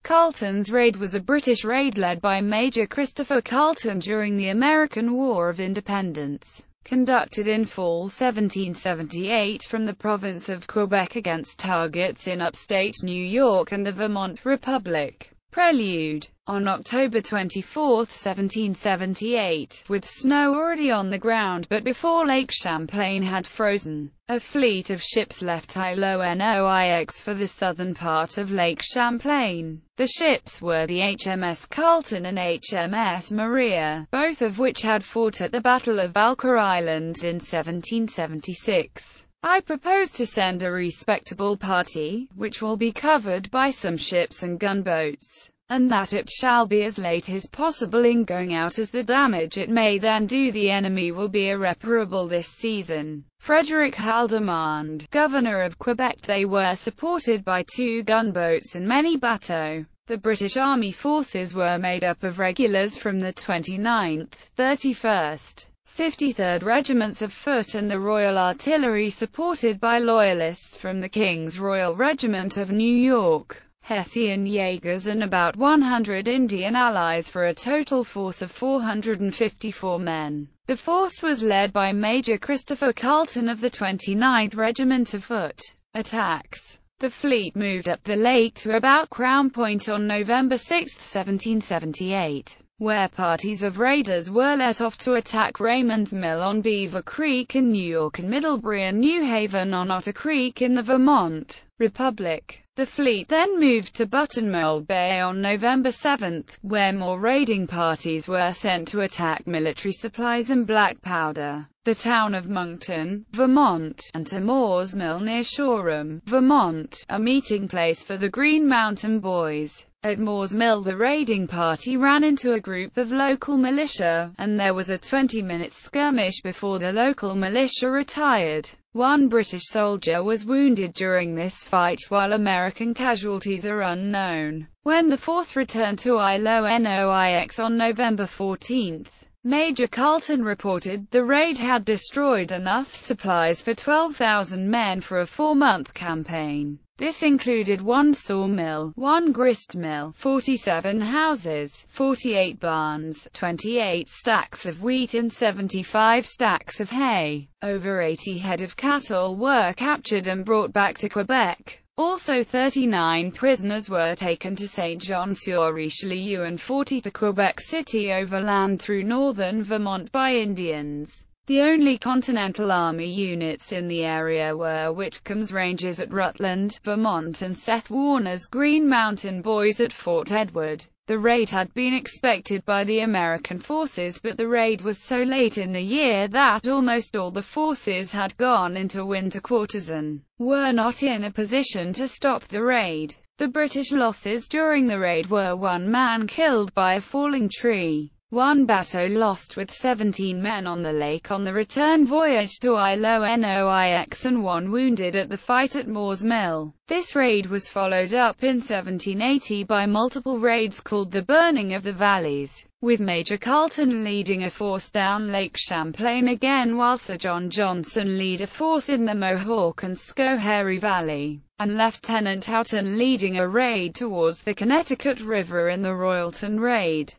Carleton's raid was a British raid led by Major Christopher Carleton during the American War of Independence, conducted in fall 1778 from the province of Quebec against targets in upstate New York and the Vermont Republic. Prelude. On October 24, 1778, with snow already on the ground but before Lake Champlain had frozen, a fleet of ships left Ilonoix for the southern part of Lake Champlain. The ships were the HMS Carleton and HMS Maria, both of which had fought at the Battle of Valker Island in 1776. I propose to send a respectable party, which will be covered by some ships and gunboats, and that it shall be as late as possible in going out, as the damage it may then do the enemy will be irreparable this season. Frederick Haldimand, governor of Quebec. They were supported by 2 gunboats and many bateaux. The British Army forces were made up of regulars from the 29th, 31st, 53rd Regiments of Foot and the Royal Artillery, supported by Loyalists from the King's Royal Regiment of New York, Hessian Jaegers and about 100 Indian allies, for a total force of 454 men. The force was led by Major Christopher Carleton of the 29th Regiment of Foot. Attacks. The fleet moved up the lake to about Crown Point on November 6, 1778. Where parties of raiders were let off to attack Raymond's Mill on Beaver Creek in New York and Middlebury and New Haven on Otter Creek in the Vermont Republic. The fleet then moved to Buttonmole Bay on November 7, where more raiding parties were sent to attack military supplies and black powder. The town of Moncton, Vermont, and to Moore's Mill near Shoreham, Vermont, a meeting place for the Green Mountain Boys. At Moore's Mill, the raiding party ran into a group of local militia, and there was a 20-minute skirmish before the local militia retired. 1 British soldier was wounded during this fight, while American casualties are unknown. When the force returned to Ilonoix on November 14, Major Carleton reported the raid had destroyed enough supplies for 12,000 men for a 4-month campaign. This included 1 sawmill, 1 grist mill, 47 houses, 48 barns, 28 stacks of wheat and 75 stacks of hay. Over 80 head of cattle were captured and brought back to Quebec. Also 39 prisoners were taken to Saint-Jean-sur-Richelieu and 40 to Quebec City overland through northern Vermont by Indians. The only Continental Army units in the area were Whitcomb's Rangers at Rutland, Vermont, and Seth Warner's Green Mountain Boys at Fort Edward. The raid had been expected by the American forces, but the raid was so late in the year that almost all the forces had gone into winter quarters and were not in a position to stop the raid. The British losses during the raid were 1 man killed by a falling tree, 1 bateau lost with 17 men on the lake on the return voyage to Ilonoix, and 1 wounded at the fight at Moore's Mill. This raid was followed up in 1780 by multiple raids called the Burning of the Valleys, with Major Carleton leading a force down Lake Champlain again, while Sir John Johnson led a force in the Mohawk and Schoharie Valley, and Lieutenant Houghton leading a raid towards the Connecticut River in the Royalton Raid.